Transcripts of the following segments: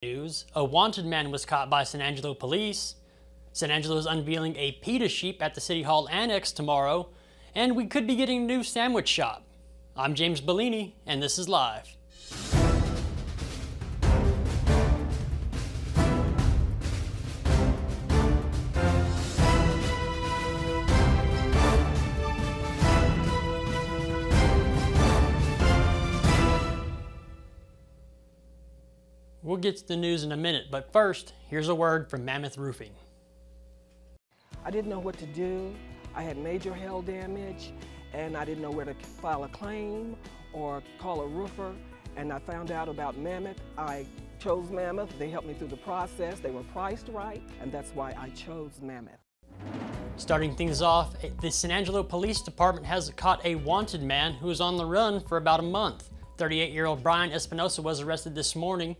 News, a wanted man was caught by San Angelo police. San Angelo is unveiling a PETA sheep at the City Hall Annex tomorrow, and we could be getting a new sandwich shop. I'm James Bellini, and this is Live. We'll get to the news in a minute, but first, here's a word from Mammoth Roofing. I didn't know what to do. I had major hail damage, and I didn't know where to file a claim or call a roofer, and I found out about Mammoth. I chose Mammoth. They helped me through the process. They were priced right, and that's why I chose Mammoth. Starting things off, the San Angelo Police Department has caught a wanted man who was on the run for about a month. 38-year-old Brian Espinosa was arrested this morning.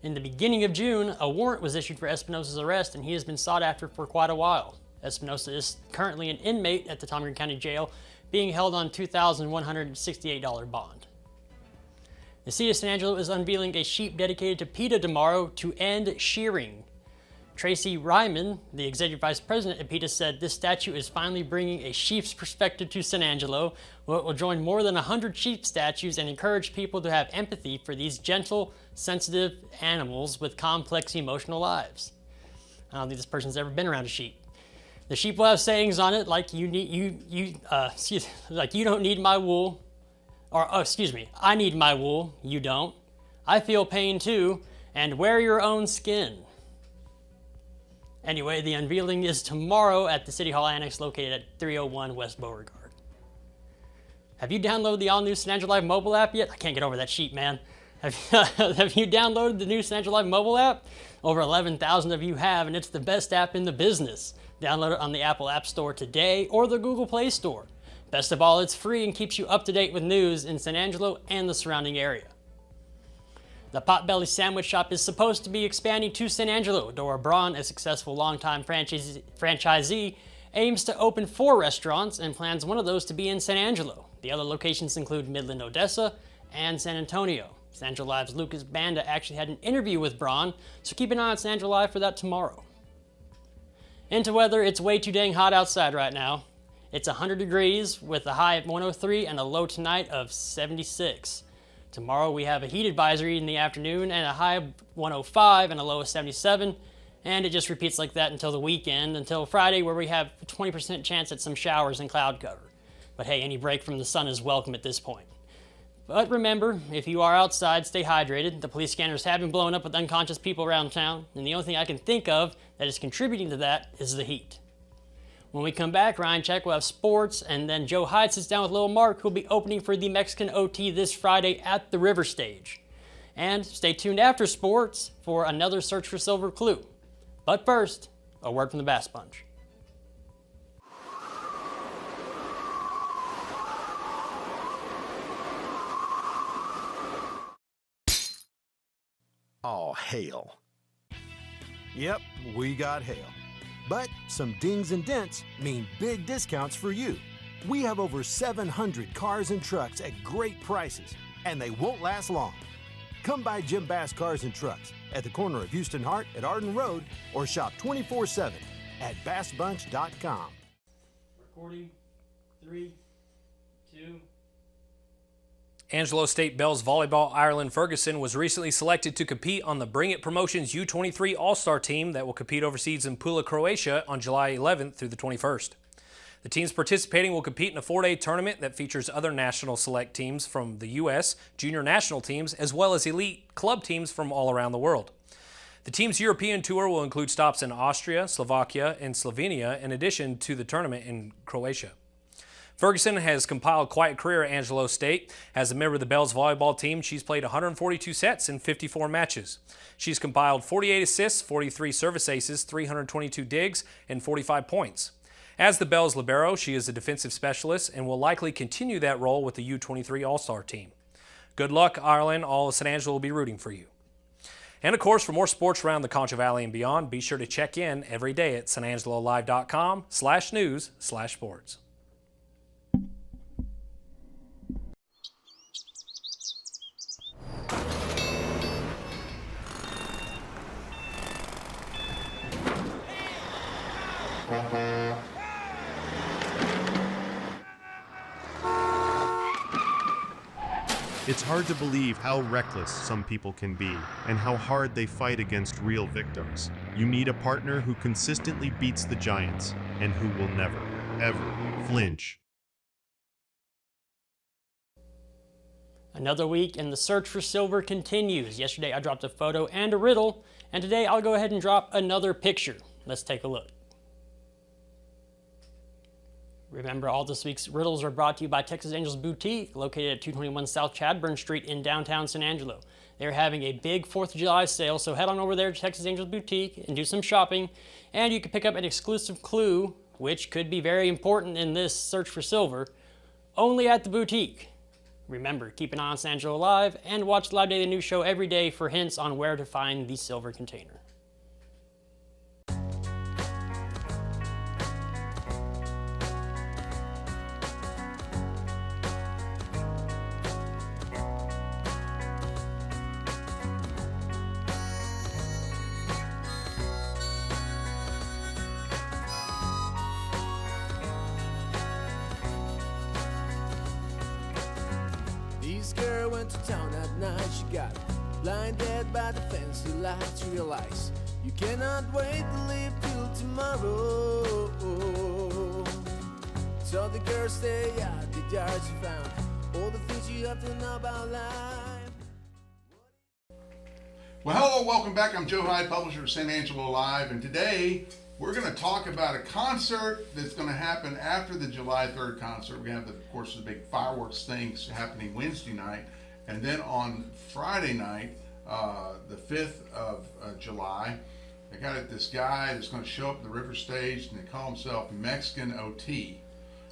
In the beginning of June, a warrant was issued for Espinosa's arrest, and he has been sought after for quite a while. Espinosa is currently an inmate at the Tom Green County Jail, being held on $2,168 bond. The City of San Angelo is unveiling a sheep dedicated to PETA tomorrow to end shearing. Tracy Ryman, the executive vice president at PETA, said this statue is finally bringing a sheep's perspective to San Angelo, where it will join more than 100 sheep statues and encourage people to have empathy for these gentle, sensitive animals with complex emotional lives. I don't think this person's ever been around a sheep. The sheep will have sayings on it like you don't need my wool, or I need my wool, you don't. I feel pain too, and wear your own skin. Anyway, the unveiling is tomorrow at the City Hall Annex located at 301 West Beauregard. Have you downloaded the all-new San Angelo Live mobile app yet? I can't get over that sheep, man. Have you downloaded the new San Angelo Live mobile app? Over 11,000 of you have, and it's the best app in the business. Download it on the Apple App Store today or the Google Play Store. Best of all, it's free and keeps you up to date with news in San Angelo and the surrounding area. The Potbelly Sandwich Shop is supposed to be expanding to San Angelo. Dora Braun, a successful longtime franchisee, aims to open 4 restaurants and plans one of those to be in San Angelo. The other locations include Midland, Odessa, and San Antonio. San Angelo Live's Lucas Banda actually had an interview with Braun, so keep an eye on San Angelo Live for that tomorrow. Into weather, it's way too dang hot outside right now. It's 100 degrees with a high of 103 and a low tonight of 76. Tomorrow we have a heat advisory in the afternoon and a high of 105 and a low of 77. And it just repeats like that until the weekend, until Friday, where we have a 20% chance at some showers and cloud cover. But hey, any break from the sun is welcome at this point. But remember, if you are outside, stay hydrated. The police scanners have been blown up with unconscious people around town, and the only thing I can think of that is contributing to that is the heat. When we come back, Ryan Check will have sports, and then Joe Hyde sits down with Lil Marc, who'll be opening for the Mexican OT this Friday at the River Stage. And stay tuned after sports for another Search for Silver Clue. But first, a word from the Bass Bunch. Oh, hail. Yep, we got hail. But some dings and dents mean big discounts for you. We have over 700 cars and trucks at great prices, and they won't last long. Come by Jim Bass Cars and Trucks at the corner of Houston Hart at Arden Road, or shop 24/7 at bassbunch.com. Recording, 3, 2. Angelo State Bells volleyball Ireland Ferguson was recently selected to compete on the Bring It Promotions U23 All-Star team that will compete overseas in Pula, Croatia on July 11th through the 21st. The teams participating will compete in a 4-day tournament that features other national select teams from the U.S., junior national teams, as well as elite club teams from all around the world. The team's European tour will include stops in Austria, Slovakia, and Slovenia, in addition to the tournament in Croatia. Ferguson has compiled quite a career at Angelo State. As a member of the Bells volleyball team, she's played 142 sets in 54 matches. She's compiled 48 assists, 43 service aces, 322 digs, and 45 points. As the Bells libero, she is a defensive specialist and will likely continue that role with the U23 All-Star team. Good luck, Ireland. All of San Angelo will be rooting for you. And of course, for more sports around the Concho Valley and beyond, be sure to check in every day at sanangelolive.com/news/sports. It's hard to believe how reckless some people can be and how hard they fight against real victims. You need a partner who consistently beats the giants and who will never, ever flinch. Another week and the search for silver continues. Yesterday I dropped a photo and a riddle, and today I'll go ahead and drop another picture. Let's take a look. Remember, all this week's riddles are brought to you by Texas Angels Boutique, located at 221 South Chadburn Street in downtown San Angelo. They're having a big 4th of July sale, so head on over there to Texas Angels Boutique and do some shopping, and you can pick up an exclusive clue, which could be very important in this search for silver, only at the boutique. Remember, keep an eye on San Angelo Live and watch Live Daily News Show every day for hints on where to find the silver container. This girl went to town at night, she got blinded by the fancy lights. Realize you cannot wait to live till tomorrow. So the girl stay at the yard, she found all the things you have to know about life. Well, hello, welcome back. I'm Joe Hyde, publisher of San Angelo Live, and today we're going to talk about a concert that's going to happen after the July 3rd concert. We're going to have, of course, the big fireworks things happening Wednesday night, and then on Friday night, the 5th of July, they got this guy that's going to show up at the River Stage, and they call himself Mexican OT.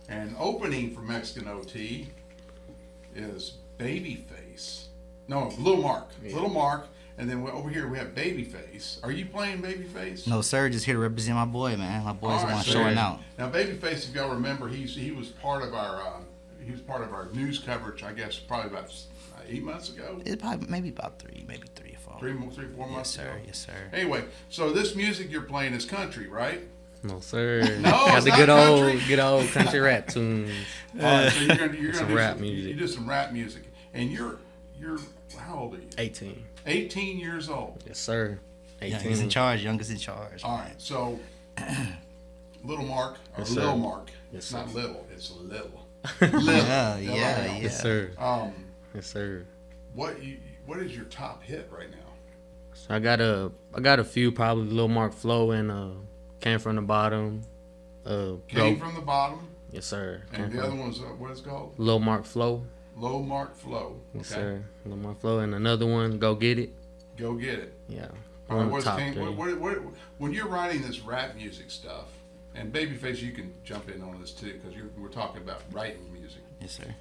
And opening for Mexican OT is Babyface. No, Lil Marc. Yeah. Lil Marc. And then over here we have Babyface. Are you playing Babyface? No, sir. Just here to represent my boy, man. My boy's the one showing out. Now, Babyface, if y'all remember, he was part of our news coverage. I guess probably about 8 months ago. It's probably maybe about 3 or 4. 3, 4 months ago. Yes, sir. Anyway, so this music you're playing is country, right? No, sir. No, got the good old country rap tunes. All right, so you're gonna do some rap music. You do some rap music, and you're how old are you? 18. 18 years old. Yes, sir. 18. Youngest in charge. Youngest in charge. All right, so Lil Marc or Yes, Lil sir. Marc. Yes, It's sir. not little. It's little. Yeah. Yes, sir. Yes, sir. What is your top hit right now? So I got a few, probably Lil Marc Flow and Came From the Bottom. Came From the Bottom. Yes, sir. And the other one's what is it called? Lil Marc Flow. Lil Marc Flow. Okay. Yes, sir. Lil Marc Flow, and another one, Go Get It. Go Get It. Yeah. All One right, of the top 3. when you're writing this rap music stuff, and Babyface, you can jump in on this too, because we're talking about writing music. Yes, sir.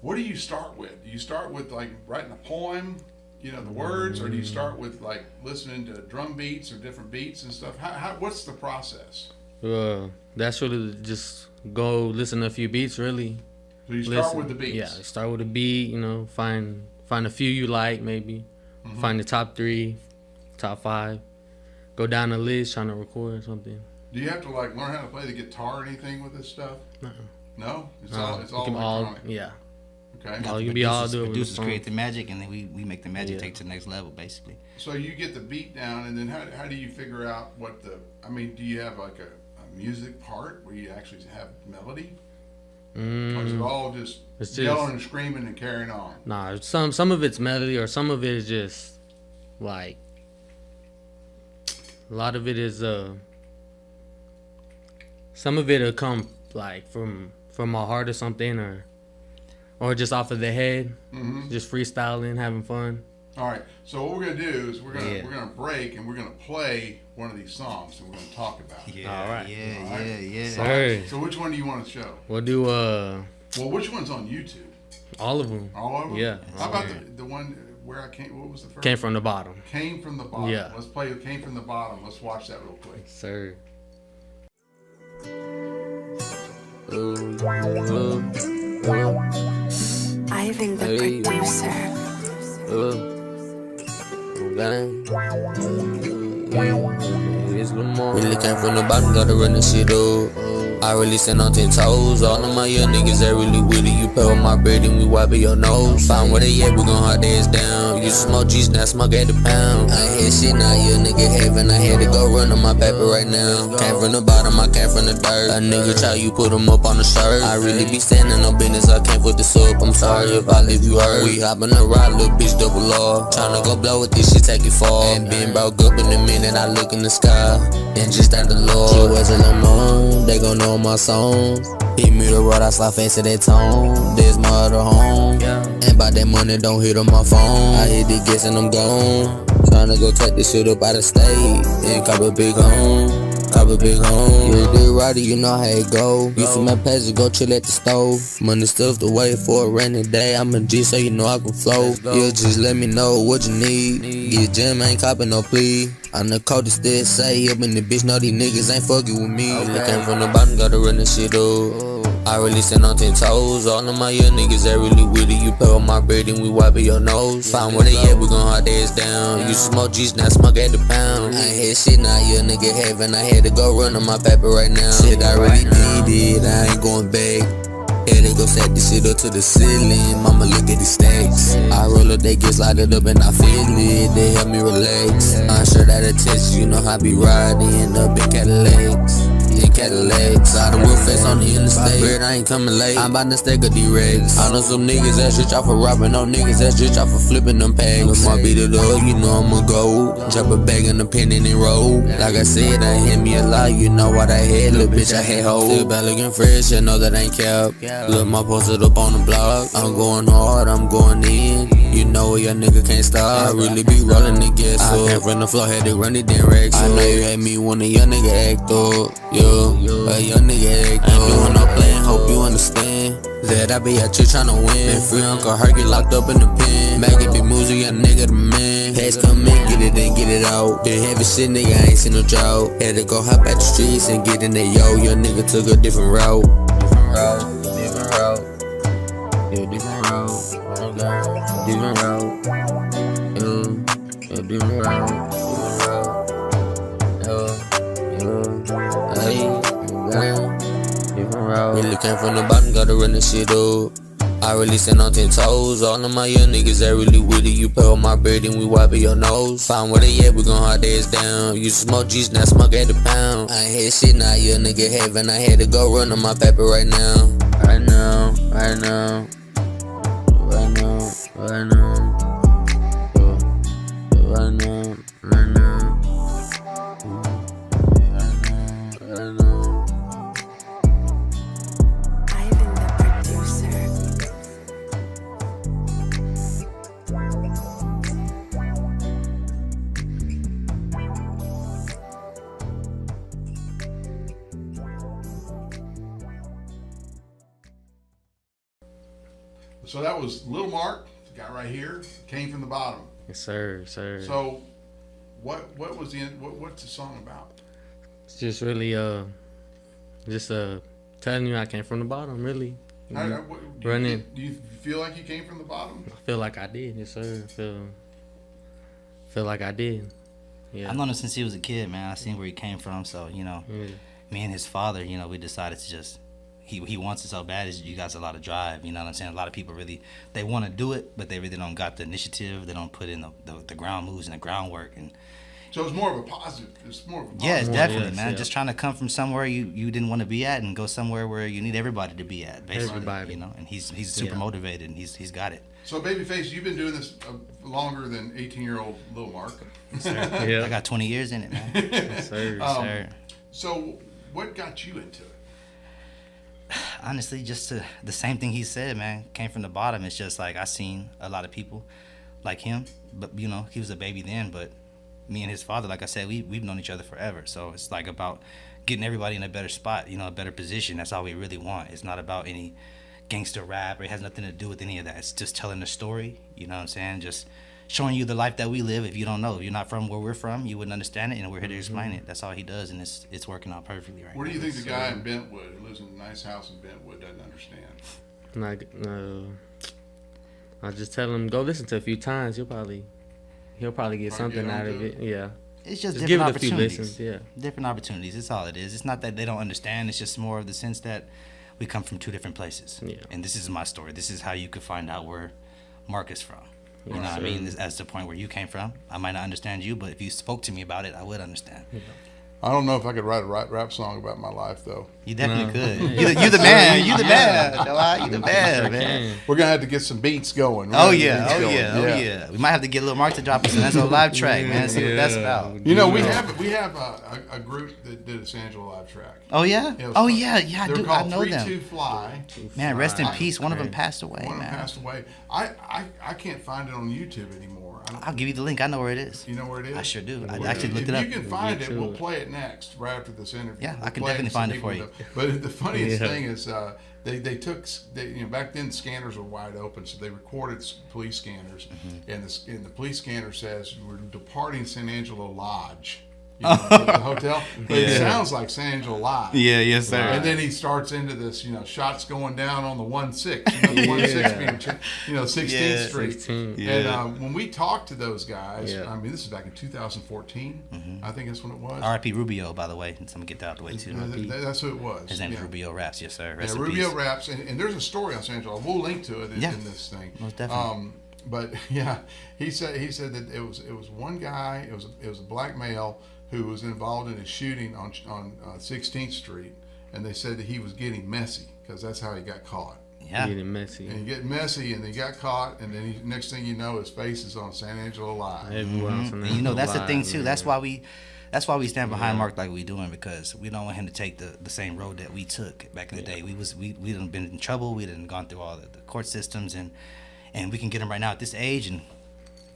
What do you start with? Do you start with like writing a poem, the words, or do you start with like listening to drum beats or different beats and stuff? What's the process? That's really just go listen to a few beats, really. So you start with the beats. Yeah, start with a beat. Find a few you like, maybe. Mm-hmm. Find the top 3, top 5. Go down the list trying to record something. Do you have to like learn how to play the guitar or anything with this stuff? No. It's all electronic. Yeah. Okay. All you be all do Producers create the magic, and then we make the magic take to the next level, basically. So you get the beat down, and then how do you figure out do you have like a music part where you actually have melody? Or is it all just yelling and screaming and carrying on? Nah, some of it's melody, or some of it is just like, a lot of it is some of it'll come like from my heart or something, or just off of the head, just freestyling, having fun. All right. So what we're gonna do is we're gonna break and we're gonna play one of these songs and we're gonna talk about it. Yeah. All right. Yeah. Sir. So which one do you want to show? We'll do Well, which one's on YouTube? all of them. All of them? Yeah. How about the one where I came? What was the first? Came From the Bottom. Came From the Bottom. Yeah. Let's play Came From the Bottom. Let's watch that real quick. Sir. Ivan the producer. it's Lil Marc. Really came from the bottom, gotta run this shit up. I really stand on 10 toes. All of my young niggas that really with it. You pay with my bread and we wipe your nose. Find where they at, we gon' hard ass down. You smoke G's, now smoke at the pound. I ain't had shit, now young nigga heaven. I had to go run on my paper right now. Came from the bottom, I came from the dirt. A nigga try, you put him up on the shirt. I really be standing on business, I can't put this up. I'm sorry if I leave you hurt. We hoppin' the ride, little bitch, double R. Tryna go blow with this shit, take it far. Ain't been broke up in a minute, I look in the sky and just thank the Lord. She wasn't alone, they gon' know my songs. Hit me the road, I slide face to that tone. There's my other home, and by that money, don't hit on my phone. I hit the gas and I'm gone. Tryna go take this shit up out of state and cop a big home. Cop a big home. You the rider, you know how it go. You see my page, go chill at the stove. Money stuff to wait for a rainy day. I'm a G, so you know I can flow. You just let me know what you need. Get jam, ain't copping no plea. I'm the coldest that say up in the bitch, know these niggas ain't fucking with me. I came from the bottom, gotta run this shit up. I really stand on 10 toes. All of my young niggas that really with it. You pay with my bread and we wipe your nose. Find where they at, we gon' hard ass down. You smoke G's, now smoke at the pound. I ain't had shit, now young nigga heaven. I had to go run on my paper right now. Shit, I really did it, I ain't going back. Yeah, they go set this shit up to the ceiling. Mama, look at the stacks. I roll up, they get slided up and I feel it. They help me relax. I'm sure that it tests you know how I be riding up in Cadillacs. In Cadillacs, out of real face on the interstate. Bird, I ain't coming late. I'm about to stack of D-Rex. I know some niggas that shit off for robbing. No niggas that shit off for flipping them packs. Look, my beat it up, you know I'ma go. Drop a bag in the pen and then roll. Like I said, I hit me a lot. You know what I had, little bitch, I had hoes. Still bad looking fresh, you know that ain't cap. Look, my posted up on the block. I'm going hard, I'm going in. You know a young nigga can't stop. I really be rolling the gas up. I came from the floor, had to run it, then racks up. I know you hate me when a young nigga act up. A young nigga act up. Ain't doing no playing, hope you understand that I be out here tryna win. Been free Uncle Herc, get locked up in the pen. Make it be music, young nigga the man. Pass come in, get it and get it out. Been heavy shit, nigga, I ain't seen no drought. Had to go hop at the streets and get in there, yo. Young nigga took a different route. Different route, different route. Yeah, different route. Different route. Yeah, different route. Really came from the bottom, gotta run this shit up. I really stand on 10 toes. All of my young niggas that really with it. You pay with my bread and we wipe your nose. Find where they at, we gon' hard ass down. You smoke G's, now smoke at the pound. I ain't had shit, now young nigga heaven. I had to go run on my paper right now. Right now, right now. Right now, right now. Right now, right now. Right now. So that was Lil Marc, the guy right here, came from the bottom. Yes, sir, sir. So, what's the song about? It's just really telling you I came from the bottom, really. Do you feel like you came from the bottom? I feel like I did, yes, sir. Feel like I did. Yeah. I've known him since he was a kid, man. I seen where he came from, so me and his father, we decided to just. He wants it so bad. You got a lot of drive, you know what I'm saying? A lot of people really, they want to do it, but they really don't got the initiative. They don't put in the ground moves and the groundwork. And so it's more of a positive. It's more of a positive. Yeah, it's definitely, man. Yeah. Just trying to come from somewhere you didn't want to be at and go somewhere where you need everybody to be at, basically. Everybody. And he's super motivated and he's got it. So, Babyface, you've been doing this longer than 18-year-old Lil Marc. Yeah. I got 20 years in it, man. Yes, sir. Sir. So, what got you into it? Honestly, just the same thing he said, man. Came from the bottom. It's just like I seen a lot of people like him, but he was a baby then. But me and his father, like I said, we've known each other forever. So it's like about getting everybody in a better spot, a better position. That's all we really want. It's not about any gangster rap, or it has nothing to do with any of that. It's just telling the story. You know what I'm saying? Just showing you the life that we live. If you don't know, if you're not from where we're from, you wouldn't understand it. We're here to explain it. That's all he does, and it's working out perfectly right now. What do you think the guy in Bentwood who lives in a nice house in Bentwood doesn't understand? I just tell him go listen to it a few times. He'll probably get something out of it. Yeah. It's just give different it a few opportunities. listens, yeah. Different opportunities. It's all it is. It's not that they don't understand. It's just more of the sense that we come from two different places. Yeah. And this is my story. This is how you could find out where Marc is from. You know what I mean? As the point where you came from. I might not understand you, but if you spoke to me about it, I would understand. Yeah. I don't know if I could write a rap song about my life, though. You definitely could. You the man. You the man. You the man, man. We're going to have to get some beats going. Oh yeah. We might have to get Lil Marc to drop a San Angelo live track, man. See what that's about. You know, we have a group that did a San Angelo live track. Oh yeah. Oh yeah. I They're do. called I know 3-2 them. Fly. Man, rest in peace. One of them passed away. One of them man. passed away. I can't find it on YouTube anymore. I'll give you the link. I know where it is. You know where it is? I sure do. I actually looked it up. If you can find it, we'll play it next, right after this interview. Yeah, I can We'll play definitely find it for you. know. But the funniest thing is, they took back then scanners were wide open, so they recorded police scanners, and the police scanner says we're departing San Angelo Lodge. You know, the hotel, but it sounds like San Angelo Lodge. Yeah, yes, sir. And then he starts into this, shots going down on the 1-6, the 1-6 being, 16th Street. 16. And when we talked to those guys, I mean, this is back in 2014. I think that's when it was. R.I.P. Rubio, by the way. Someone get that out the way too. That's who it was. His name is Rubio Raps, yes, sir. Rest in Rubio peace. Raps, and there's a story on San Angelo. We'll link to it in this thing. Most definitely. But yeah, he said that it was one guy. It was a black male who was involved in a shooting on 16th Street, and they said that he was getting messy because that's how he got caught. Yeah, getting messy. And he get messy, and he got caught, and then next thing you know, his face is on San Angelo Live. And that's the thing too. That's why we stand behind Marc like we doing, because we don't want him to take the same road that we took back in the day. We done been in trouble. We done gone through all the court systems, and we can get him right now at this age. And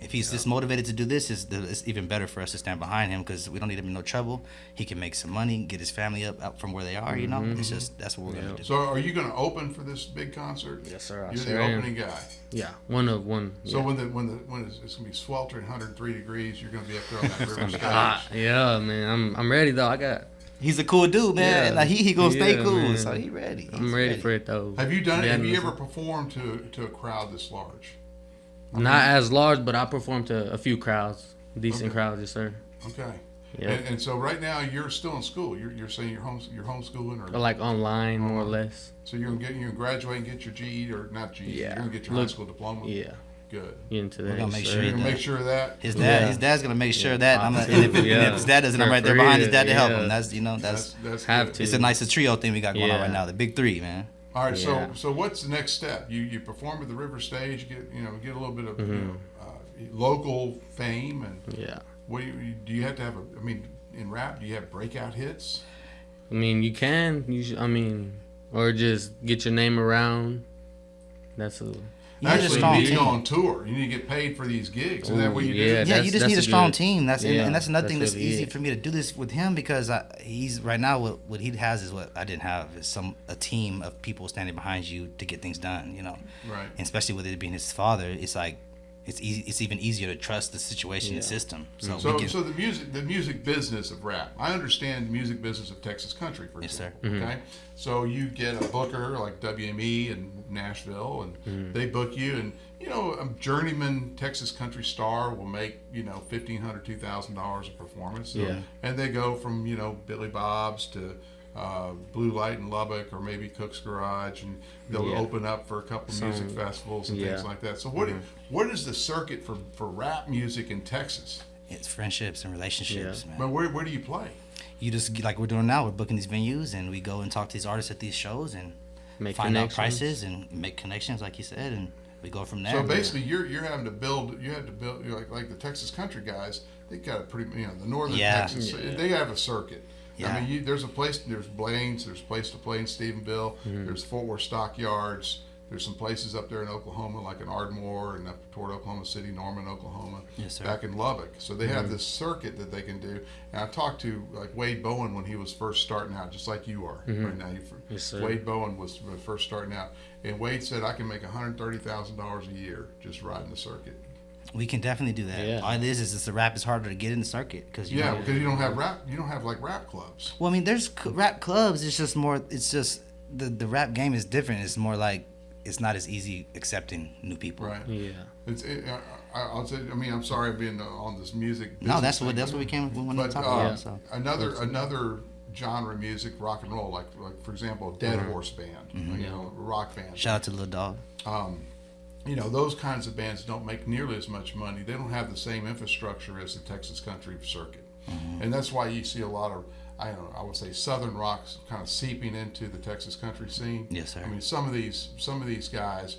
if he's this motivated to do this, it's even better for us to stand behind him, because we don't need him in no trouble. He can make some money, get his family up from where they are. You know, it's just that's what we're gonna do. So, are you gonna open for this big concert? Yes, sir. You're the opening guy. Yeah, one. So when it's gonna be sweltering 103 degrees, you're gonna be up there on that river stage. Hot. Yeah, man. I'm ready though. He's a cool dude, man. Yeah. Like he gonna stay cool, man. so he ready. I'm ready for it though. Have you done it? Have you ever performed to a crowd this large? Not as large, but I performed to a few crowds, decent crowds, yes, sir. Okay. Yeah. And so right now you're still in school. You're saying you're homeschooling, or like online, more or less. So you're gonna graduate and get your GED, or not GED? Yeah. You're gonna get your high school diploma. Yeah. Good. Into that. We're gonna make sure. You're gonna make sure of that. His dad's gonna make sure that. And if his dad doesn't, I'm right there behind his dad to help him. That's have good. to. It's a nice trio thing we got going on right now. The big three, man. All right. So what's the next step? You perform at the River Stage, get a little bit of local fame, and what do you have to have? In rap, do you have breakout hits? I mean, you can. Or just get your name around. That's a. Actually, you need to go on tour. You need to get paid for these gigs. Is that what you do? Yeah, you just need a strong team. And that's another thing that's easy for me to do this with him, because he's right now what he has is what I didn't have, is a team of people standing behind you to get things done. You know, right? And especially with it being his father, it's like it's easy. It's even easier to trust the situation and system. So the music business of rap. I understand the music business of Texas country, for example. Yes, sir. Okay, so you get a booker like WME in Nashville, and they book you, and a journeyman Texas country star will make $1,500, $2,000 a performance. So, and they go from Billy Bob's to Blue Light in Lubbock, or maybe Cook's Garage, and they'll open up for a couple music festivals and things like that. So what is the circuit for rap music in Texas? It's friendships and relationships, man. But where do you play? You just, like we're doing now, we're booking these venues, and we go and talk to these artists at these shows and find out prices and make connections, like you said, and we go from there. So basically, you're having to build. You have to build like the Texas country guys. They got a pretty the northern Texas. They have a circuit. Yeah. I mean, there's Blaine's, there's a place to play in Stephenville, there's Fort Worth Stockyards, there's some places up there in Oklahoma, like in Ardmore, and up toward Oklahoma City, Norman, Oklahoma, back in Lubbock. So they have this circuit that they can do. And I talked to like Wade Bowen when he was first starting out, just like you are right now. Wade Bowen was first starting out, and Wade said, I can make $130,000 a year just riding the circuit. We can definitely do that. Yeah. All it is just the rap is harder to get in the circuit because you don't have rap. You don't have like rap clubs. Well, I mean, there's rap clubs. It's just more. It's just the rap game is different. It's more like it's not as easy accepting new people. Right. Yeah. I'll say. I mean, I'm sorry being on this music. No, that's what thing, we came. We wanted but to talk about. So. another genre of music, rock and roll, like for example, Dead Horse Band, you know, rock band. Shout out to Lil Dog. You know, those kinds of bands don't make nearly as much money. They don't have the same infrastructure as the Texas country circuit, and that's why you see a lot of, I would say Southern rock kind of seeping into the Texas country scene. Yes, sir. I mean, some of these guys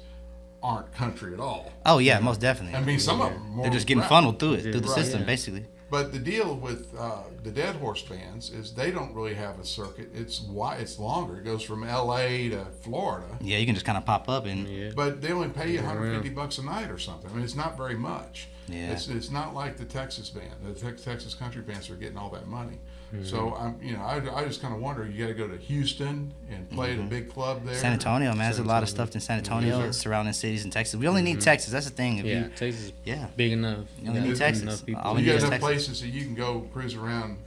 aren't country at all. Oh yeah, most definitely. I mean, some of them they're just getting funneled through it, through the system, basically. But the deal with the Dead Horse bands is they don't really have a circuit. It's longer. It goes from L.A. to Florida. Yeah, you can just kind of pop up and. Yeah. But they only pay you $150 a night or something. I mean, it's not very much. Yeah. It's not like the Texas band. The Texas country bands are getting all that money. So I just kind of wonder. You got to go to Houston and play at a big club there. San Antonio, man. There's a lot of stuff in San Antonio, surrounding cities in Texas. We only need Texas. That's the thing. If Texas. Big enough. You only need Texas. Enough people. You got enough places that you can go cruise around.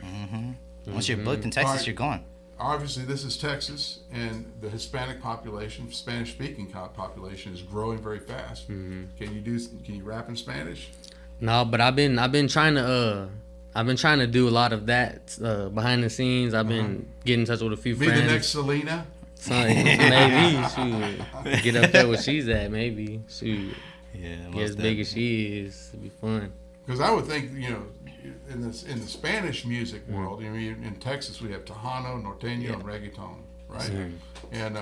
Once you're booked in Texas, you're gone. Obviously, this is Texas, and the Hispanic population, Spanish-speaking population, is growing very fast. Can you rap in Spanish? No, but I've been trying to do a lot of that behind the scenes. I've been getting in touch with a few friends. Be the next Selena? Maybe. Shoot. Get up there where she's at, maybe. Shoot. Yeah, get as big as she is. It'd be fun. Because I would think, in the Spanish music world, in Texas we have Tejano, Norteño, and Reggaeton, right? And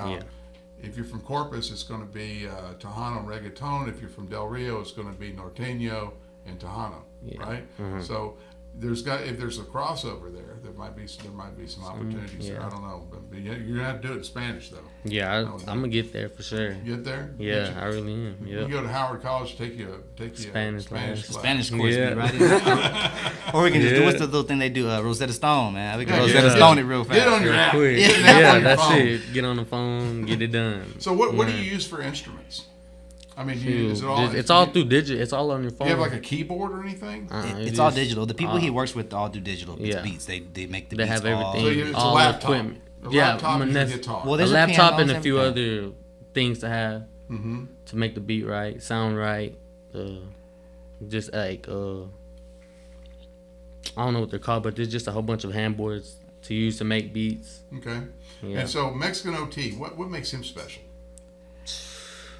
if you're from Corpus, it's going to be Tejano and Reggaeton. If you're from Del Rio, it's going to be Norteño and Tejano, right? So if there's a crossover there might be some opportunities there. I don't know, but you're gonna have to do it in Spanish though. Yeah, I'm gonna get there for sure. Get there? Yeah, I really am. Yeah. You go to Howard College, take you a Spanish class. Spanish course, right? Or we can just do what's the little thing they do, Rosetta Stone, man. We can Rosetta Stone it real fast. Get on your app. Yeah, that's it. Get on the phone, get it done. So what do you use for instruments? I mean, it's all through digital. It's all on your phone. Do you have like a keyboard or anything? It's all digital. The people he works with all do digital beats. They make the beats. They have everything. So it's all a laptop. Equipment. A laptop is a guitar. Well, a laptop and a few other things to have to make the beat right, sound right. Just like I don't know what they're called, but there's just a whole bunch of handboards to use to make beats. Okay. Yeah. And so Mexican OT, what makes him special?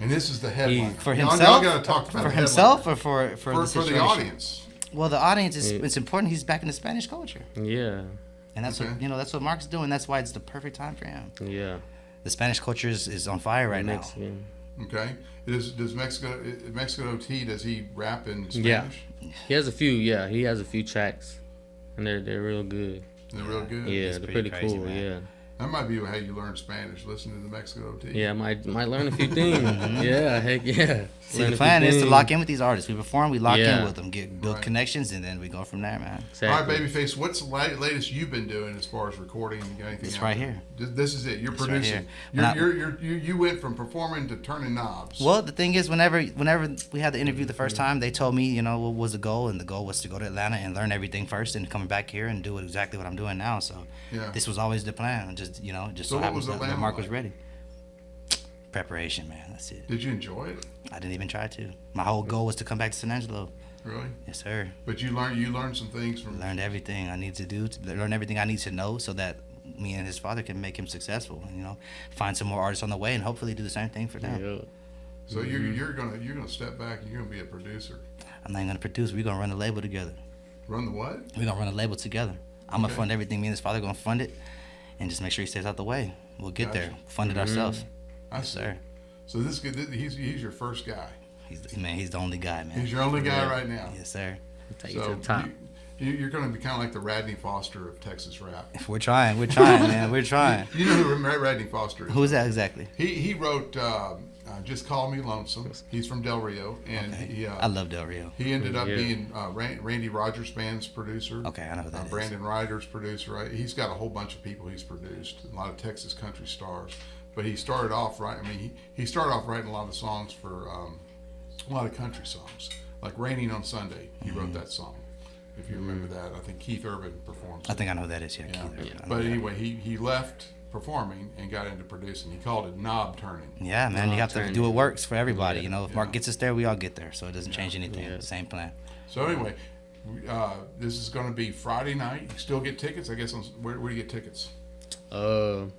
And this is the headline. For himself? Y'all got to talk about for the himself headline. or for the audience? Well, the audience it's important. He's back in the Spanish culture. Yeah. And that's what that's what Marc's doing. That's why it's the perfect time for him. Yeah. The Spanish culture is on fire right now. Okay. Does Mexico OT, does he rap in Spanish? Yeah. He has a few. Yeah, he has a few tracks, and they're real good. They're real good. Yeah, they're pretty crazy, cool. Man. Yeah. That might be how you learn Spanish, listening to the Mexico OT. Yeah, might learn a few things. Yeah, heck yeah. See, the plan is to lock in with these artists. We perform, we lock in with them, build connections, and then we go from there, man. Exactly. All right, Babyface, what's the latest you've been doing as far as recording? You got anything? It's right here. This is it. You're producing. Right you went from performing to turning knobs. Well, the thing is, whenever we had the interview the first time, they told me, what was the goal, and the goal was to go to Atlanta and learn everything first, and coming back here and do exactly what I'm doing now. So this was always the plan. Just so happens that Marc was ready. Preparation, man. That's it. Did you enjoy it? I didn't even try to. My whole goal was to come back to San Angelo. Really? Yes, sir. But you learned some things from. Learned everything I need to do. Learn everything I need to know, so that me and his father can make him successful. And find some more artists on the way, and hopefully do the same thing for them. Yeah. So you're gonna step back and you're gonna be a producer. I'm not gonna produce. We're gonna run the label together. Run the what? We're gonna run a label together. I'm gonna fund everything. Me and his father gonna fund it, and just make sure he stays out the way. We'll get there. Fund it ourselves. Yes, sir. So he's your first guy. He's the only guy, man. He's your only guy right now. Yes, sir. Take you to the top. You're going to be kind of like the Radney Foster of Texas rap. We're trying, man. We're trying. You know who Radney Foster is? Who's that exactly? He wrote Just Call Me Lonesome. He's from Del Rio, and I love Del Rio. He ended up being Randy Rogers Band's producer. Okay, I know who that is. Brandon Ryder's producer. Right? He's got a whole bunch of people he's produced, a lot of Texas country stars. But he started off he started off writing a lot of songs for a lot of country songs, like "Raining on Sunday." He wrote that song, if you remember that. I think Keith Urban performs. I think I know who that is. Yeah. Yeah. Keith Urban. But anyway, he left performing and got into producing. He called it knob turning. Yeah, man, you have to do what works for everybody. You know, if Yeah. Mark gets us there, we all get there. So it doesn't change anything. Same plan. So anyway, this is going to be Friday night. You still get tickets, I guess. Where do you get tickets? You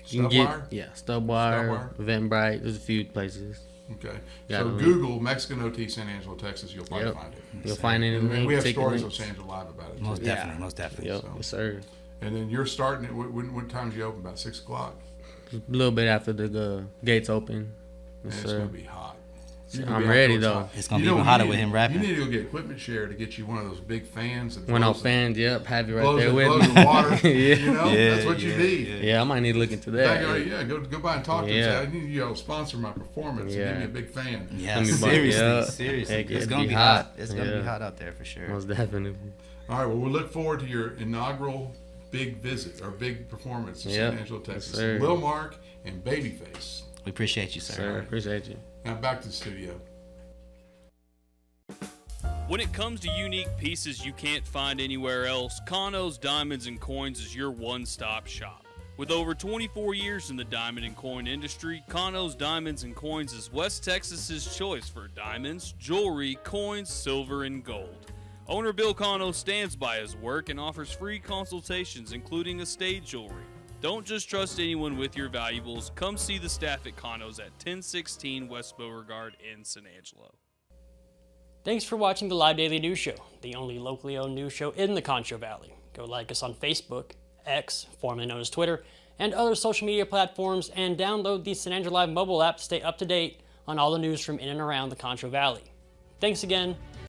can Stubwire? get Stubwire, Eventbrite. There's a few places. Okay. Got So a link. Google Mexican OT San Angelo, Texas. You'll probably find it. You'll find it in the And we have link, stories on links. San Angelo Live about it. Most too. definitely. Most definitely. Yep, So- yes, sir. And then you're starting at what time do you open? About 6 o'clock. A little bit after the gates open. Man, Yes, it's sir. gonna be hot. I'm ready though. It's gonna be even hotter with him rapping. You need to go get Equipment Share to get you one of those big fans. That Went blows off fans, yep, have you right blows there the- with blows me. the water. Yeah. You know, that's what you need. Yeah, I might need to look into In that. fact, yeah, go by and talk to him. Yeah. Say, I need you to sponsor my performance. And give me a big fan. Yeah, Let me buy- seriously, yeah. seriously. Heck yeah, It's it'd gonna be be hot. hot. It's gonna be Yeah. hot out there for sure. Most definitely. All right. Well, we look forward to your inaugural big visit or big performance in Yep. San Angelo, Texas. Yes, sir. Lil Marc and Babyface. We appreciate you, sir. Sir, appreciate you. Now back to the studio. When it comes to unique pieces you can't find anywhere else, Kano's Diamonds and Coins is your one-stop shop. With over 24 years in the diamond and coin industry, Kano's Diamonds and Coins is West Texas's choice for diamonds, jewelry, coins, silver, and gold. Owner Bill Kano stands by his work and offers free consultations, including estate jewelry. Don't just trust anyone with your valuables. Come see the staff at Kano's at 1016 West Beauregard in San Angelo. Thanks for watching the Live Daily News Show, the only locally owned news show in the Concho Valley. Go like us on Facebook, X, formerly known as Twitter, and other social media platforms, and download the San Angelo Live mobile app to stay up to date on all the news from in and around the Concho Valley. Thanks again,